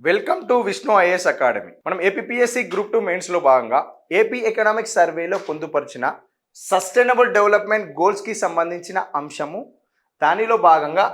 Welcome to Vishnu IAS academy. మనం APSC group 2 మెయిన్స్లో భాగంగా ఏపీ ఎకనామిక్ సర్వేలో పొందుపరిచిన సస్టైనబుల్ డెవలప్మెంట్ గోల్స్కి సంబంధించిన అంశము. దానిలో భాగంగా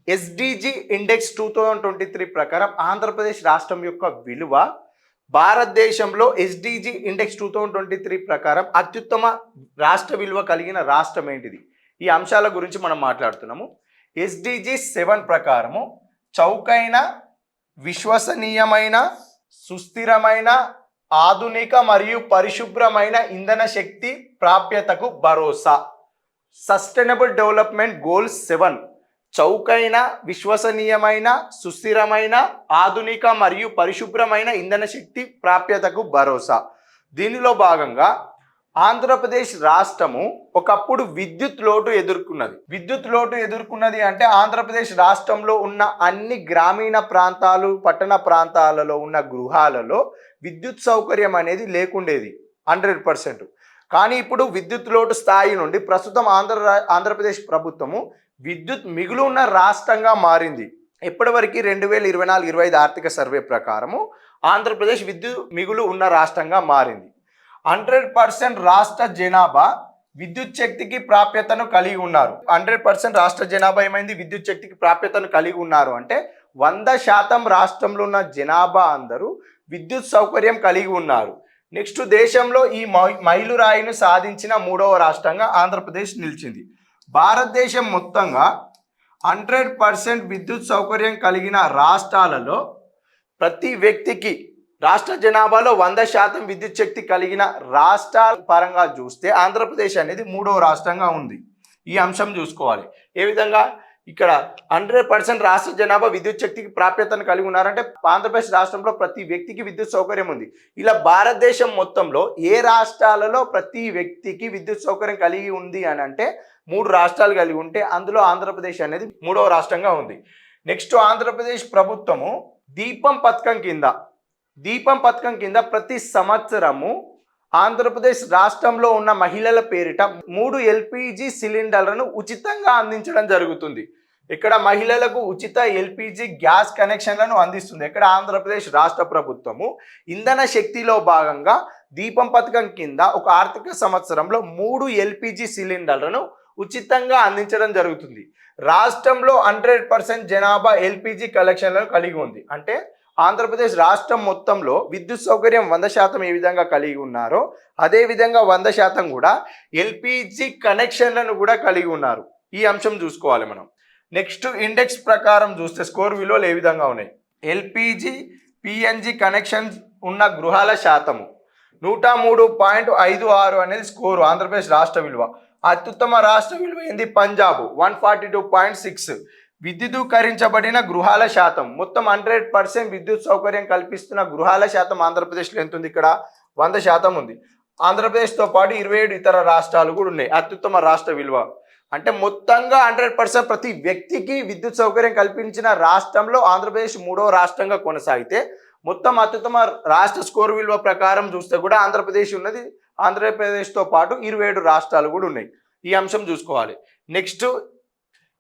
ఎస్డిజి ఇండెక్స్ 2023 ప్రకారం ఆంధ్రప్రదేశ్ రాష్ట్రం యొక్క విలువ భారతదేశంలో ఎస్డిజి ఇండెక్స్ 2023 ప్రకారం అత్యుత్తమ రాష్ట్ర విలువ కలిగిన రాష్ట్రం ఏంటిది? ఈ అంశాల గురించి మనం మాట్లాడుతున్నాము. ఎస్డిజి 7 ప్రకారము చౌకైన, విశ్వసనీయమైన, సుస్థిరమైన, ఆధునిక మరియు పరిశుభ్రమైన ఇంధన శక్తి ప్రాప్యతకు భరోసా. సస్టైనబుల్ డెవలప్మెంట్ గోల్స్ 7 చౌకైన, విశ్వసనీయమైన, సుస్థిరమైన, ఆధునిక మరియు పరిశుభ్రమైన ఇంధన శక్తి ప్రాప్యతకు భరోసా. దీనిలో భాగంగా ఆంధ్రప్రదేశ్ రాష్ట్రము ఒకప్పుడు విద్యుత్ లోటు ఎదుర్కొన్నది అంటే ఆంధ్రప్రదేశ్ రాష్ట్రంలో ఉన్న అన్ని గ్రామీణ ప్రాంతాలు, పట్టణ ప్రాంతాలలో ఉన్న గృహాలలో విద్యుత్ సౌకర్యం అనేది లేకుండేది 100%. కానీ ఇప్పుడు విద్యుత్ లోటు స్థాయి నుండి ప్రస్తుతం ఆంధ్రప్రదేశ్ ప్రభుత్వము విద్యుత్ మిగులు ఉన్న రాష్ట్రంగా మారింది. ఇప్పటివరకు 2024-25 ఆర్థిక సర్వే ప్రకారము ఆంధ్రప్రదేశ్ విద్యుత్ మిగులు ఉన్న రాష్ట్రంగా మారింది. 100% రాష్ట్ర జనాభా విద్యుత్ శక్తికి ప్రాప్యతను కలిగి ఉన్నారు. 100% రాష్ట్ర జనాభా ఏమైంది? విద్యుత్ శక్తికి ప్రాప్యతను కలిగి ఉన్నారు అంటే 100% రాష్ట్రంలో ఉన్న జనాభా అందరూ విద్యుత్ సౌకర్యం కలిగి ఉన్నారు. నెక్స్ట్, దేశంలో ఈ మైలురాయిని సాధించిన 3వ రాష్ట్రంగా ఆంధ్రప్రదేశ్ నిలిచింది. భారతదేశం మొత్తంగా 100% విద్యుత్ సౌకర్యం కలిగిన రాష్ట్రాలలో ప్రతి వ్యక్తికి, రాష్ట్ర జనాభాలో 100% విద్యుత్ శక్తి కలిగిన రాష్ట్రాల పరంగా చూస్తే ఆంధ్రప్రదేశ్ అనేది 3వ రాష్ట్రంగా ఉంది. ఈ అంశం చూసుకోవాలి. ఏ విధంగా ఇక్కడ 100% రాష్ట్ర జనాభా విద్యుత్ శక్తికి ప్రాప్యతను కలిగి ఉన్నారంటే ఆంధ్రప్రదేశ్ రాష్ట్రంలో ప్రతి వ్యక్తికి విద్యుత్ సౌకర్యం ఉంది. ఇలా భారతదేశం మొత్తంలో ఏ రాష్ట్రాలలో ప్రతి వ్యక్తికి విద్యుత్ సౌకర్యం కలిగి ఉంది అని అంటే 3 రాష్ట్రాలు కలిగి ఉంటే అందులో ఆంధ్రప్రదేశ్ అనేది 3వ రాష్ట్రంగా ఉంది. నెక్స్ట్, ఆంధ్రప్రదేశ్ ప్రభుత్వము దీపం పథకం కింద ప్రతి సంవత్సరము ఆంధ్రప్రదేశ్ రాష్ట్రంలో ఉన్న మహిళల పేరిట 3 ఎల్పిజి సిలిండర్లను ఉచితంగా అందించడం జరుగుతుంది. ఇక్కడ మహిళలకు ఉచిత ఎల్పిజి గ్యాస్ కనెక్షన్లను అందిస్తుంది. ఇక్కడ ఆంధ్రప్రదేశ్ రాష్ట్ర ప్రభుత్వము ఇంధన శక్తిలో భాగంగా దీపం పథకం కింద ఒక ఆర్థిక సంవత్సరంలో 3 ఎల్పిజి సిలిండర్లను ఉచితంగా అందించడం జరుగుతుంది. రాష్ట్రంలో 100% జనాభా ఎల్పిజి కలెక్షన్లను కలిగి ఉంది. అంటే ఆంధ్రప్రదేశ్ రాష్ట్రం మొత్తంలో విద్యుత్ సౌకర్యం 100% ఏ విధంగా కలిగి ఉన్నారో అదేవిధంగా 100% కూడా ఎల్పిజి కనెక్షన్లను కూడా కలిగి ఉన్నారు. ఈ అంశం చూసుకోవాలి మనం. నెక్స్ట్, ఇండెక్స్ ప్రకారం చూస్తే స్కోర్ విలువలు ఏ విధంగా ఉన్నాయి? ఎల్పిజి పిఎన్జి కనెక్షన్స్ ఉన్న గృహాల శాతము 103.56 అనేది స్కోరు ఆంధ్రప్రదేశ్ రాష్ట్ర విలువ. అత్యుత్తమ రాష్ట్ర విలువ ఏంది? పంజాబ్ 142.6. విద్యుదీకరించబడిన గృహాల శాతం మొత్తం 100% విద్యుత్ సౌకర్యం కల్పిస్తున్న గృహాల శాతం ఆంధ్రప్రదేశ్లో ఎంత ఉంది? ఇక్కడ 100% ఉంది. ఆంధ్రప్రదేశ్తో పాటు 27 ఇతర రాష్ట్రాలు కూడా ఉన్నాయి. అత్యుత్తమ రాష్ట్ర విలువ అంటే మొత్తంగా 100% ప్రతి వ్యక్తికి విద్యుత్ సౌకర్యం కల్పించిన రాష్ట్రంలో ఆంధ్రప్రదేశ్ 3వ రాష్ట్రంగా కొనసాగితే మొత్తం అత్యుత్తమ రాష్ట్ర స్కోర్ విలువ ప్రకారం చూస్తే కూడా ఆంధ్రప్రదేశ్ ఉన్నది. ఆంధ్రప్రదేశ్తో పాటు 27 రాష్ట్రాలు కూడా ఉన్నాయి. ఈ అంశం చూసుకోవాలి. Next,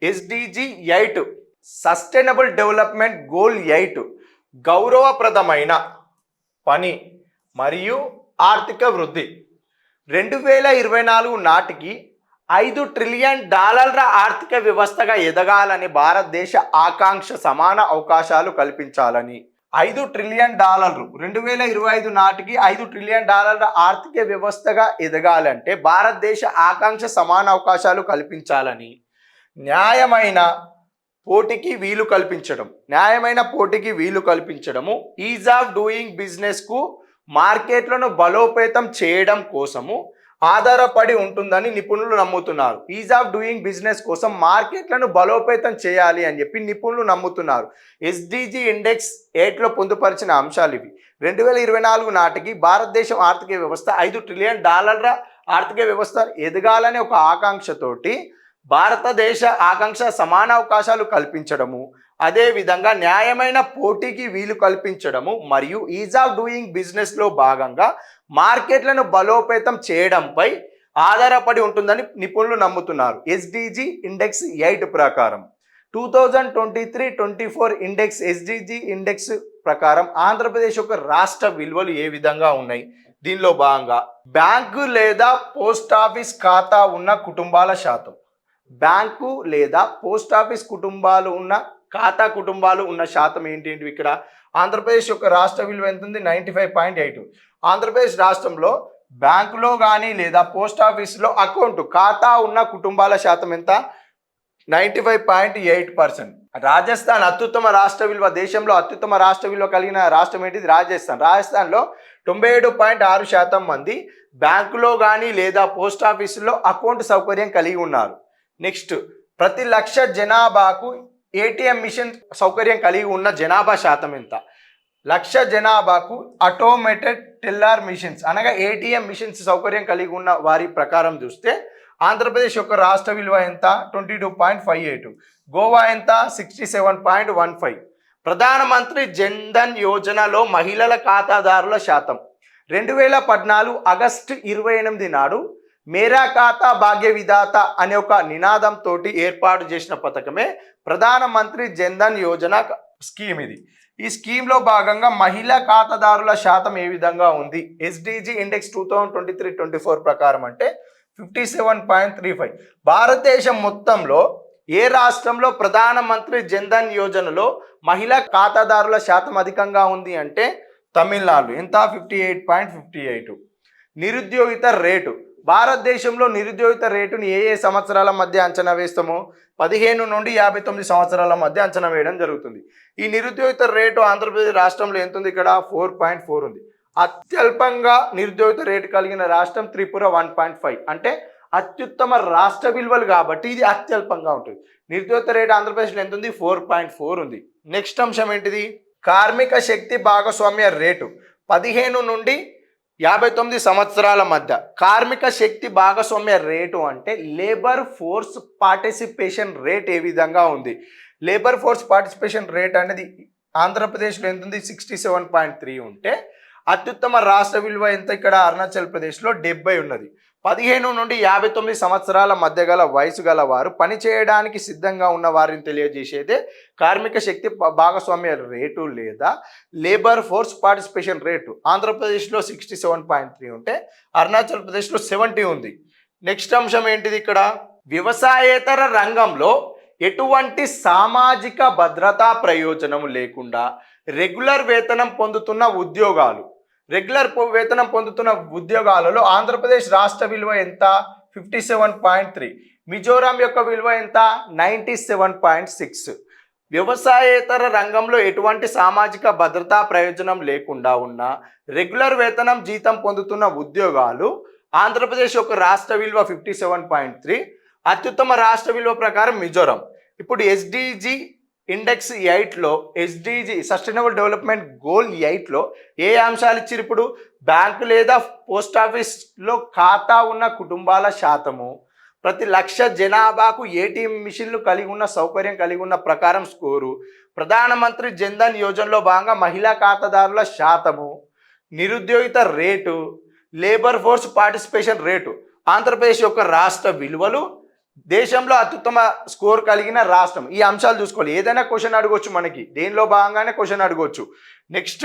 SDG 8 sustainable development goal 8 గౌరవప్రదమైన పని మరియు ఆర్థిక వృద్ధి. 2024 నాటికి $5 ట్రిలియన్ ఆర్థిక వ్యవస్థగా ఎదగాలని భారతదేశ ఆకాంక్ష. సమాన అవకాశాలు కల్పించాలని. $5 ట్రిలియన్ 2025 నాటికి $5 ట్రిలియన్ ఆర్థిక వ్యవస్థగా ఎదగాలంటే భారతదేశ ఆకాంక్ష సమాన అవకాశాలు కల్పించాలని. న్యాయమైన పోటీకి వీలు కల్పించడము. ఈజ్ ఆఫ్ డూయింగ్ బిజినెస్కు మార్కెట్లను బలోపేతం చేయడం కోసము ఆధారపడి ఉంటుందని నిపుణులు నమ్ముతున్నారు. ఈజ్ ఆఫ్ డూయింగ్ బిజినెస్ కోసం మార్కెట్లను బలోపేతం చేయాలి అని చెప్పి నిపుణులు నమ్ముతున్నారు. ఎస్డిజి ఇండెక్స్ 8లో పొందుపరిచిన అంశాలు ఇవి. 2024 నాటికి భారతదేశం ఆర్థిక వ్యవస్థ $5 ట్రిలియన్ ఆర్థిక వ్యవస్థ ఎదగాలనే ఒక ఆకాంక్షతోటి భారతదేశ ఆకాంక్ష సమాన అవకాశాలు కల్పించడము, అదేవిధంగా న్యాయమైన పోటీకి వీలు కల్పించడము మరియు ఈజ్ ఆఫ్ డూయింగ్ బిజినెస్లో భాగంగా మార్కెట్లను బలోపేతం చేయడంపై ఆధారపడి ఉంటుందని నిపుణులు నమ్ముతున్నారు. ఎస్డిజి ఇండెక్స్ 8 ప్రకారం 2023-24 ఇండెక్స్ ఎస్డిజి ఇండెక్స్ ప్రకారం ఆంధ్రప్రదేశ్ యొక్క రాష్ట్ర విలువలు ఏ విధంగా ఉన్నాయి? దీనిలో భాగంగా బ్యాంకు లేదా పోస్ట్ ఆఫీస్ ఖాతా ఉన్న కుటుంబాల శాతం, బ్యాంకు లేదా పోస్ట్ ఆఫీస్ కుటుంబాలు ఉన్న ఖాతా కుటుంబాలు ఉన్న శాతం ఏంటి? ఇక్కడ ఆంధ్రప్రదేశ్ యొక్క రాష్ట్ర విలువ ఎంత ఉంది? 95.8. ఆంధ్రప్రదేశ్ రాష్ట్రంలో బ్యాంకులో కానీ లేదా పోస్ట్ ఆఫీస్లో అకౌంట్ ఖాతా ఉన్న కుటుంబాల శాతం ఎంత? 95.8%. రాజస్థాన్ అత్యుత్తమ రాష్ట్ర విలువ, దేశంలో అత్యుత్తమ రాష్ట్ర విలువ కలిగిన రాష్ట్రం ఏంటిది? రాజస్థాన్. రాజస్థాన్లో 97.6% మంది బ్యాంకులో కానీ లేదా పోస్ట్ ఆఫీసులో అకౌంట్ సౌకర్యం కలిగి ఉన్నారు. నెక్స్ట్, ప్రతి లక్ష జనాభాకు ఏటీఎం మిషన్ సౌకర్యం కలిగి ఉన్న జనాభా శాతం ఎంత? లక్ష జనాభాకు ఆటోమేటెడ్ టెల్లర్ మిషన్స్ అనగా ఏటీఎం మిషన్స్ సౌకర్యం కలిగి ఉన్న వారి ప్రకారం చూస్తే ఆంధ్రప్రదేశ్ యొక్క రాష్ట్ర విలువ ఎంత? 22.58. గోవా ఎంత? 67.15. ప్రధానమంత్రి జన్ధన్ యోజనలో మహిళల ఖాతాదారుల శాతం 2014 ఆగస్టు 28 నాడు మేరా ఖాతా భాగ్య విధాత అనే ఒక నినాదంతో ఏర్పాటు చేసిన పథకమే ప్రధానమంత్రి జన్ధన్ యోజన స్కీమ్. ఇది ఈ స్కీమ్లో భాగంగా మహిళా ఖాతాదారుల శాతం ఏ విధంగా ఉంది? ఎస్డిజి ఇండెక్స్ 2023-24 ప్రకారం అంటే 57.35. భారతదేశం మొత్తంలో ఏ రాష్ట్రంలో ప్రధానమంత్రి జన్ధన్ యోజనలో మహిళా ఖాతాదారుల శాతం అధికంగా ఉంది అంటే తమిళనాడు. ఎంత? 58.58. నిరుద్యోగిత రేటు, భారతదేశంలో నిరుద్యోగిత రేటుని ఏ సంవత్సరాల మధ్య అంచనా వేస్తామో 15 నుండి 59 సంవత్సరాల మధ్య అంచనా వేయడం జరుగుతుంది. ఈ నిరుద్యోగిత రేటు ఆంధ్రప్రదేశ్ రాష్ట్రంలో ఎంత ఉంది? ఇక్కడ 4.4 ఉంది. అత్యల్పంగా నిరుద్యోగిత రేటు కలిగిన రాష్ట్రం త్రిపుర 1.5. అంటే అత్యుత్తమ రాష్ట్ర విలువలు కాబట్టి ఇది అత్యల్పంగా ఉంటుంది. నిరుద్యోగిత రేటు ఆంధ్రప్రదేశ్లో ఎంత ఉంది? 4.4 ఉంది. నెక్స్ట్ అంశం ఏంటిది? కార్మిక శక్తి భాగస్వామ్య రేటు 15 నుండి 59 సంవత్సరాల మధ్య కార్మిక శక్తి భాగస్వామ్య రేటు అంటే లేబర్ ఫోర్స్ పార్టిసిపేషన్ రేట్ ఏ విధంగా ఉంది? లేబర్ ఫోర్స్ పార్టిసిపేషన్ రేట్ అనేది ఆంధ్రప్రదేశ్లో ఎంత ఉంది? 67.3 ఉంటే అత్యుత్తమ రాష్ట్ర విలువ ఎంత? ఇక్కడ అరుణాచల్ ప్రదేశ్లో 70 ఉన్నది. 15 నుండి 59 సంవత్సరాల మధ్య గల వయసు గల వారు పనిచేయడానికి సిద్ధంగా ఉన్న వారిని తెలియజేసేదే కార్మిక శక్తి భాగస్వామ్య రేటు లేదా లేబర్ ఫోర్స్ పార్టిసిపేషన్ రేటు. ఆంధ్రప్రదేశ్లో 67.3 ఉంటే అరుణాచల్ ప్రదేశ్లో 70 ఉంది. నెక్స్ట్ అంశం ఏంటిది? ఇక్కడ వ్యవసాయేతర రంగంలో ఎటువంటి సామాజిక భద్రతా ప్రయోజనం లేకుండా రెగ్యులర్ వేతనం పొందుతున్న ఉద్యోగాలు, రెగ్యులర్ వేతనం పొందుతున్న ఉద్యోగాలలో ఆంధ్రప్రదేశ్ రాష్ట్ర విలువ ఎంత? 57.3. మిజోరాం యొక్క విలువ ఎంత? 97.6. వ్యవసాయేతర రంగంలో ఎటువంటి సామాజిక భద్రతా ప్రయోజనం లేకుండా ఉన్న రెగ్యులర్ వేతనం జీతం పొందుతున్న ఉద్యోగాలు ఆంధ్రప్రదేశ్ యొక్క రాష్ట్ర విలువ 57.3. అత్యుత్తమ రాష్ట్ర విలువ ప్రకారం మిజోరాం. ఇప్పుడు ఎస్డిజి ఇండెక్స్ 8లో ఎస్డిజి సస్టైనబుల్ డెవలప్మెంట్ గోల్ 8లో ఏ అంశాలు ఇచ్చారు? ఇప్పుడు బ్యాంకు లేదా పోస్ట్ ఆఫీస్లో ఖాతా ఉన్న కుటుంబాల శాతము, ప్రతి లక్ష జనాభాకు ఏటీఎం మిషన్లు కలిగి ఉన్న సౌకర్యం కలిగి ఉన్న ప్రకారం స్కోరు, ప్రధానమంత్రి జన్ధన్ యోజనలో భాగంగా మహిళా ఖాతాదారుల శాతము, నిరుద్యోగిత rate, labour force participation rate. Andhra Pradesh యొక్క రాష్ట్ర విలువలు, దేశంలో అత్యుత్తమ స్కోర్ కలిగిన రాష్ట్రం. ఈ అంశాలు చూసుకోవాలి. ఏదైనా క్వశ్చన్ అడగవచ్చు, మనకి దేనిలో భాగంగానే క్వశ్చన్ అడగవచ్చు. నెక్స్ట్,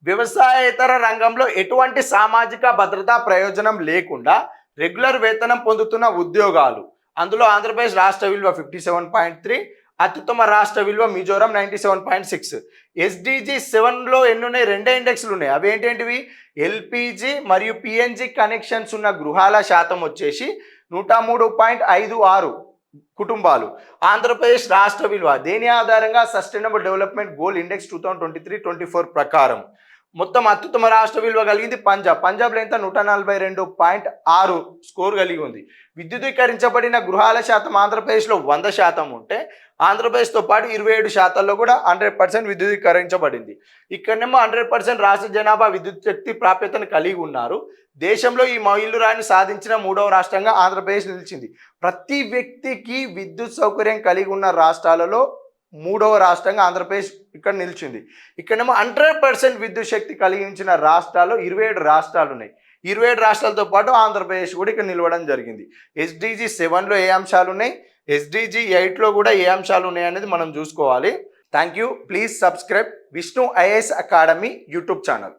వ్యవసాయేతర రంగంలో ఎటువంటి సామాజిక భద్రతా ప్రయోజనం లేకుండా రెగ్యులర్ వేతనం పొందుతున్న ఉద్యోగాలు, అందులో ఆంధ్రప్రదేశ్ రాష్ట్ర విలువ 57.3, అత్యుత్తమ రాష్ట్ర విలువ మిజోరాం 97.6. ఎస్డిజి 7లో ఎన్ని ఉన్నాయి? 2 ఇండెక్స్లు ఉన్నాయి. అవి ఏంటేంటివి? ఎల్పిజి మరియు పిఎన్జి కనెక్షన్స్ ఉన్న గృహాల శాతం వచ్చేసి 103.56 కుటుంబాలు. ఆంధ్రప్రదేశ్ రాష్ట్ర విలువ దేని ఆధారంగా? సస్టైనబుల్ డెవలప్మెంట్ గోల్ ఇండెక్స్ 2023-24 ప్రకారం మొత్తం అత్యుత్తమ రాష్ట్ర విలువ కలిగింది పంజాబ్లో ఎంత? 142.6 స్కోర్ కలిగి ఉంది. విద్యుదీకరించబడిన గృహాల శాతం ఆంధ్రప్రదేశ్లో 100% ఉంటే ఆంధ్రప్రదేశ్తో పాటు 27 శాతాల్లో కూడా 100% విద్యుదీకరించబడింది. ఇక్కడనేమో 100% రాష్ట్ర జనాభా విద్యుత్ శక్తి ప్రాప్యతను కలిగి ఉన్నారు. దేశంలో ఈ మైలురాయిని సాధించిన 3వ రాష్ట్రంగా ఆంధ్రప్రదేశ్ నిలిచింది. ప్రతి వ్యక్తికి విద్యుత్ సౌకర్యం కలిగి ఉన్న రాష్ట్రాలలో 3వ రాష్ట్రంగా ఆంధ్రప్రదేశ్ ఇక్కడ నిలిచింది. ఇక్కడేమో 100% విద్యుత్ శక్తి కలిగించిన రాష్ట్రాలు 27 రాష్ట్రాలు ఉన్నాయి. 27 రాష్ట్రాలతో పాటు ఆంధ్రప్రదేశ్ కూడా ఇక్కడ నిలవడం జరిగింది. ఎస్డిజి 7లో ఏ అంశాలు ఉన్నాయి? ఎస్డిజి 8లో కూడా ఏ అంశాలు ఉన్నాయనేది మనం చూసుకోవాలి. Thank you. Please subscribe Vishnu IAS academy YouTube channel.